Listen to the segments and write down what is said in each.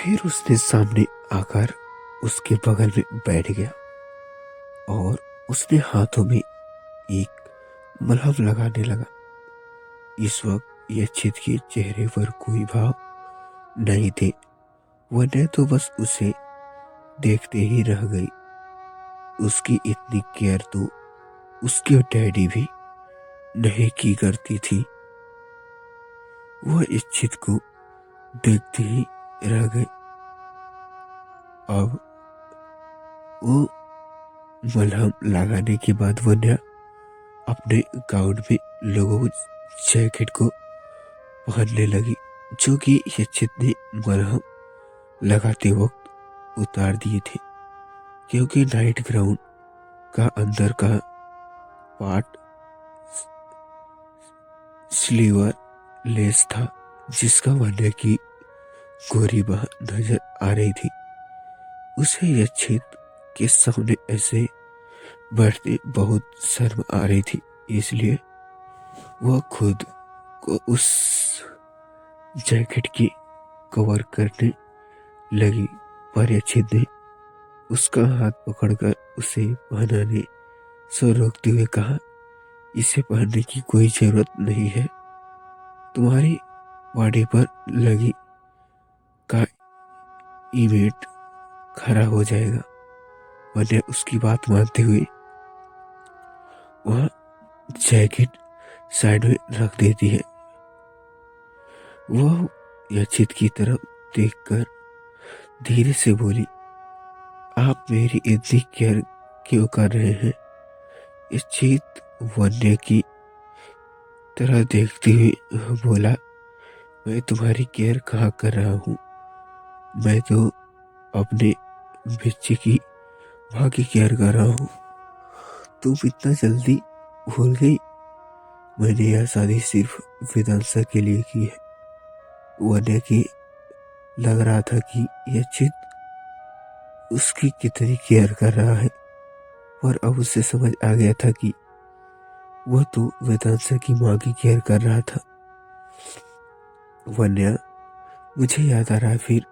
फिर उसने सामने आकर उसके बगल में बैठ गया और उसने हाथों में एक मलहम लगाने लगा। इस वक्त यक्षित के चेहरे पर कोई भाव नहीं थे। वह तो बस उसे देखते ही रह गई। उसकी इतनी केयर तो उसके डैडी भी नहीं की करती थी। वह यक्षित को देखते ही रह गई। अब वो मलहम लगाने के बाद वन्या अपने गाउन में लोगों जैकेट को पहनने लगी, जो कि यक्षित ने मलहम लगाते वक्त उतार दिए थे, क्योंकि नाइट ग्राउंड का अंदर का पार्ट स्लीवर लेस था, जिसका वन्या की गोरी बाह नजर आ रही थी। उसे यक्षित के सामने ऐसे बैठते बहुत शर्म आ रही थी, इसलिए वह खुद को उस जैकेट की कवर करने लगी। पर यक्षित ने उसका हाथ पकड़कर उसे पहनाने से रोकते हुए कहा, इसे पहनने की कोई जरूरत नहीं है। तुम्हारी बॉडी पर लगी का इवेंट खराब हो जाएगा। मैंने उसकी बात मानते हुए वह जैकेट साइड में रख देती है। वह यक्षित की तरफ देखकर धीरे से बोली, आप मेरी इतनी केयर क्यों कर रहे हैं? यक्षित वन्य की तरह देखते हुए बोला, मैं तुम्हारी केयर कहाँ कर रहा हूँ, मैं तो अपने बच्चे की माँ की केयर कर रहा हूँ। तुम इतना जल्दी भूल गई? मैंने यह शादी सिर्फ वेदांशा के लिए की है। वन्य की लग रहा था कि यक्षित उसकी कितनी केयर कर रहा है, पर अब उसे समझ आ गया था कि वह तो वेदांशा की माँ की केयर कर रहा था। वन्या, मुझे याद आ रहा है। फिर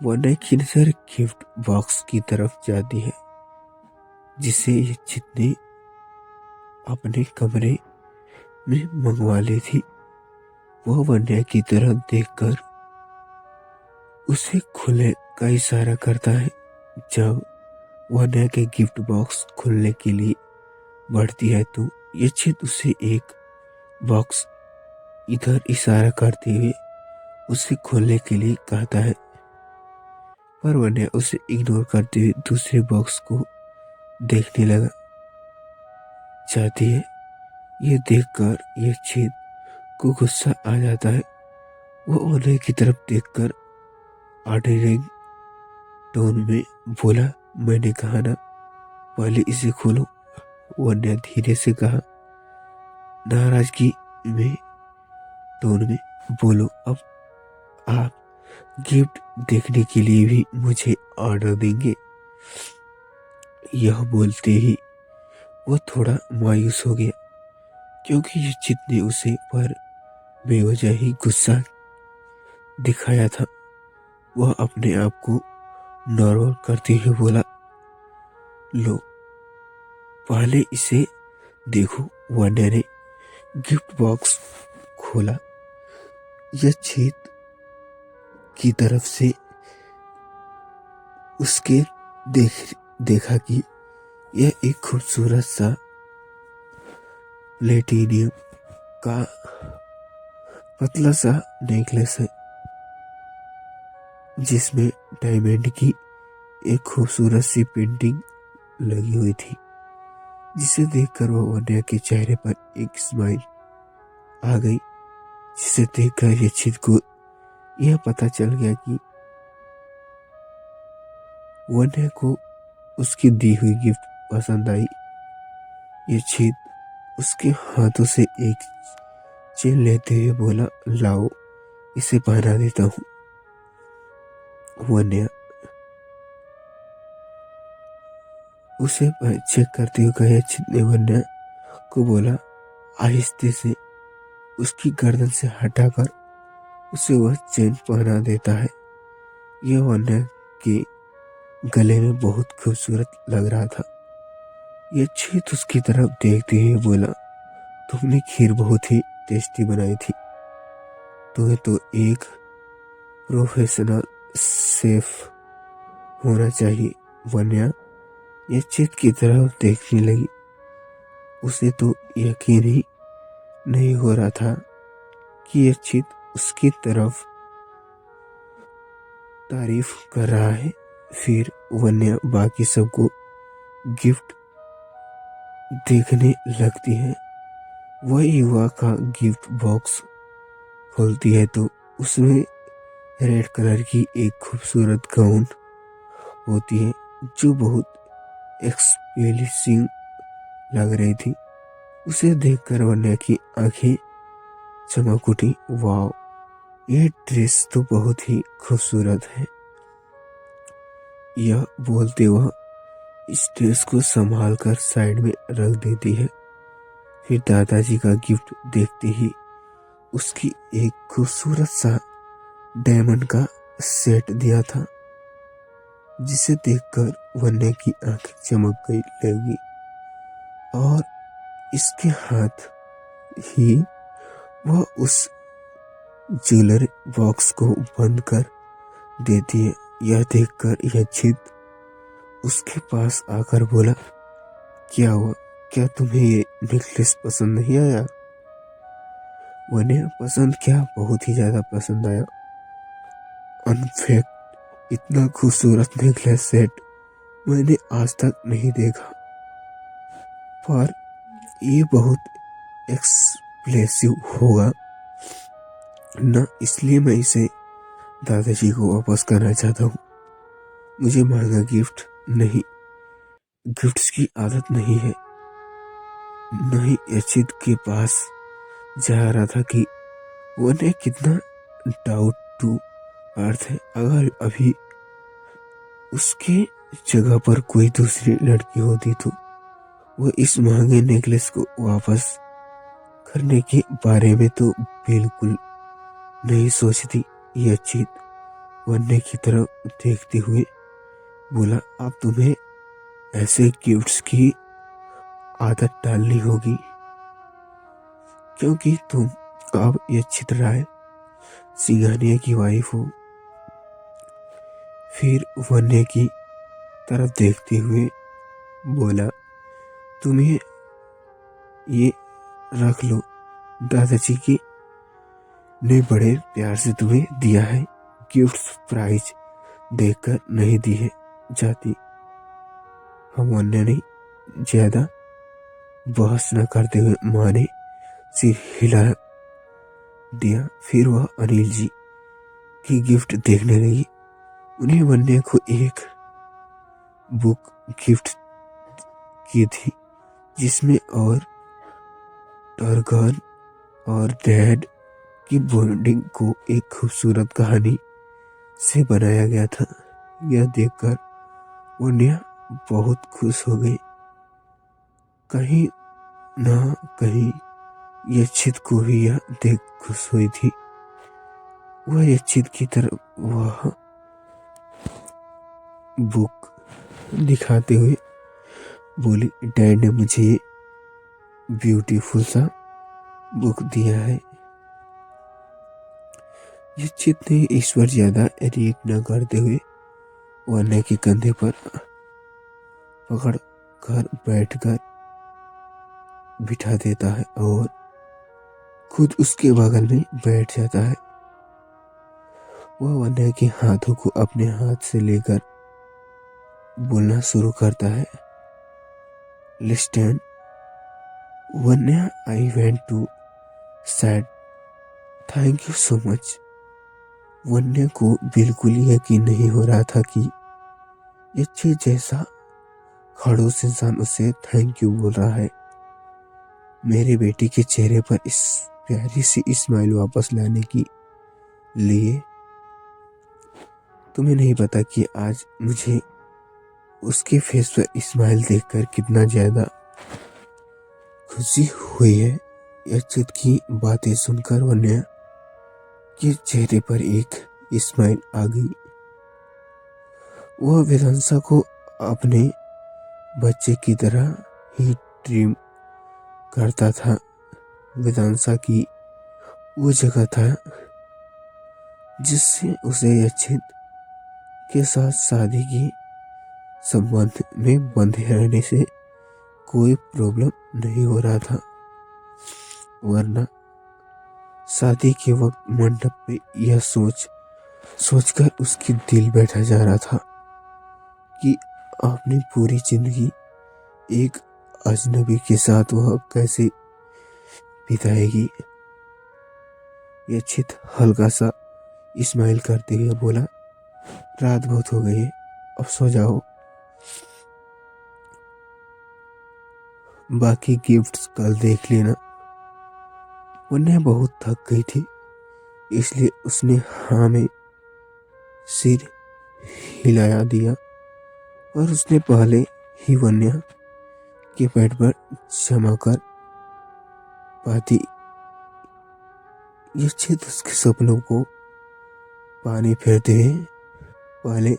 वन्या की नजर गिफ्ट बॉक्स की तरफ जाती है, जिसे यक्षित ने अपने कमरे में मंगवा ली थी। वह वन्या की तरफ देखकर उसे खुले का इशारा करता है। जब वन्या के गिफ्ट बॉक्स खुलने के लिए बढ़ती है तो यक्षित उसे एक बॉक्स इधर इशारा करते हुए उसे खोलने के लिए कहता है, पर वन्या उसे इग्नोर करते हुए दूसरे बॉक्स को देखने लगा चाहती है। ये देखकर यक्षित को गुस्सा आ जाता है। वो वन्या की तरफ देखकर ऑर्डरिंग टोन में बोला, मैंने कहा ना, पहले इसे खोलो। वन्या धीरे से कहा, नाराजगी में टोन में, बोलो। अब आप गिफ्ट देखने के लिए भी मुझे ऑर्डर देंगे? यह बोलते ही वो थोड़ा मायूस हो गया, क्योंकि यक्षित ने उसे पर बेवजह ही गुस्सा दिखाया था। वह अपने आप को नॉर्मल करते हुए बोला, लो पहले इसे देखो। वन्या ने गिफ्ट बॉक्स खोला। यक्षित की तरफ से उसके देखा कि यह एक खूबसूरत सा प्लेटिनियम का पतला सा नेकलेस है, जिसमें डायमंड की एक खूबसूरत सी पेंटिंग लगी हुई थी, जिसे देखकर वह वन्या के चेहरे पर एक स्माइल आ गई, जिसे देखकर यक्षित को यह पता चल गया कि वन्या को उसकी दी हुई गिफ्ट पसंद आई। यक्षित उसके हाथों से एक चेन लेते हुए बोला, लाओ इसे पहना देता हूँ। वन्या उसे चेक करते हुए कहा। यक्षित ने वन्या को बोला, आहिस्ते से उसकी गर्दन से हटाकर उसे वह चेन पहना देता है। यह वन्य के गले में बहुत खूबसूरत लग रहा था। यह चीत उसकी तरफ देखते हुए बोला, तुमने खीर बहुत ही टेस्टी बनाई थी। तुम्हें तो एक प्रोफेशनल शेफ होना चाहिए। वन्या यह चीत की तरफ देखने लगी। उसे तो यकीन ही नहीं हो रहा था कि यह चीत उसकी तरफ तारीफ कर रहा है। फिर वन्या बाकी सबको गिफ्ट देखने लगती है। वह युवा का गिफ्ट बॉक्स खोलती है तो उसमें रेड कलर की एक खूबसूरत गाउन होती है जो बहुत एक्सपेंसिव लग रही थी। उसे देखकर वन्या की आंखें चमक उठी। वाह, ये ड्रेस तो बहुत ही खूबसूरत है। यह बोलते वह इस ड्रेस को संभाल कर साइड में रख देती है। फिर दादाजी का गिफ्ट देखते ही उसकी एक खूबसूरत सा डायमंड का सेट दिया था, जिसे देखकर वन्या की आंखें चमक गई लगी और इसके हाथ ही वह उस ज्वेलरी बॉक्स को बंद कर देती है। यह देखकर यह जिद उसके पास आकर बोला, क्या हुआ, क्या तुम्हें ये नेकलेस पसंद नहीं आया? वन्या पसंद क्या, बहुत ही ज्यादा पसंद आया। अनफैक्ट इतना खूबसूरत नेकलेस सेट मैंने आज तक नहीं देखा, पर ये बहुत एक्सप्रेसिव होगा ना, इसलिए मैं इसे दादाजी को वापस करना चाहता हूँ। मुझे महंगा गिफ्ट नहीं, गिफ्ट्स की आदत नहीं है। नहीं, यचित के पास जा रहा था कि वन्या कितना डाउट टू अर्थ है। अगर अभी उसके जगह पर कोई दूसरी लड़की होती तो वो इस महंगे नेकलेस को वापस करने के बारे में तो बिल्कुल नहीं सोचती। यह चीत वन्या की तरफ देखते हुए बोला, अब तुम्हें ऐसे गिफ्ट्स की आदत डालनी होगी, क्योंकि तुम अब यचित राय सिंघानिया की वाइफ हो। फिर वन्या की तरफ देखते हुए बोला, तुम्हें ये रख लो, दादाजी की ने बड़े प्यार से तुम्हें दिया है। गिफ्ट प्राइज देकर नहीं दी है जाती। हम वन्या ने ज्यादा बहस न करते हुए माँ ने सिर हिला दिया। फिर वह अनिल जी की गिफ्ट देखने लगी। उन्हें वन्या को एक बुक गिफ्ट की थी, जिसमें और टर्गन और डैड की बॉन्डिंग को एक खूबसूरत कहानी से बनाया गया था। यह देखकर वन्या बहुत खुश हो गई। कहीं ना कहीं यचित को भी यह देख खुश हुई थी। वह यचित की तरफ वह बुक दिखाते हुए बोली, डैड ने मुझे ये ब्यूटीफुल सा बुक दिया है। यचित ने इस पर ज्यादा रिएक्ट न करते हुए वन्या के कंधे पर पकड़ कर बैठकर बिठा देता है और खुद उसके बगल में बैठ जाता है। वह वन्या के हाथों को अपने हाथ से लेकर बोलना शुरू करता है, listen Vanya, I went to said thank you so much. Vanya को बिल्कुल यकीन नहीं हो रहा था कि ये जैसा खड़ूस इंसान उसे थैंक यू बोल रहा है। मेरे बेटे के चेहरे पर इस प्यारी सी स्माइल वापस लाने के लिए तुम्हें नहीं पता कि आज मुझे उसके फेस पर स्माइल देखकर कितना ज्यादा खुशी हुई है। यचित की बातें सुनकर वन्या के चेहरे पर एक स्माइल आ गई। वह वेदांशा को अपने बच्चे की तरह ही ट्रीम करता था। वेदांशा की वो जगह था जिससे उसे यक्षित के साथ शादी की संबंध में बंधे रहने से कोई प्रॉब्लम नहीं हो रहा था, वरना शादी के वक्त मंडप पे यह सोचकर उसकी दिल बैठा जा रहा था कि अपनी पूरी जिंदगी एक अजनबी के साथ वह कैसे बिताएगी। यक्षित हल्का सा स्माइल करते हुए बोला, रात बहुत हो गई है, अब सो जाओ, बाकी गिफ्ट्स कल देख लेना। वन्या बहुत थक गई थी, इसलिए उसने हाँ में सिर हिलाया दिया और उसने पहले ही वन्या के पेट पर जमा कर पाती। यक्षित उसके सपनों को पानी फेरते हुए पहले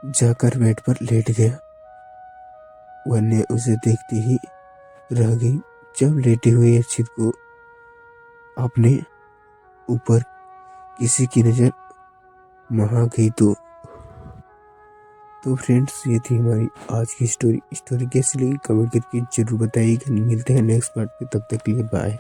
जाकर बेड पर लेट गया। वन्या उसे देखते ही रह गई। जब लेटे हुए यक्षित को अपने ऊपर किसी की नजर महा गई तो फ्रेंड्स, ये थी हमारी आज की स्टोरी कैसी लगी कमेंट करके जरूर बताइएगा। मिलते हैं नेक्स्ट पार्ट में, तब तक के लिए बाय।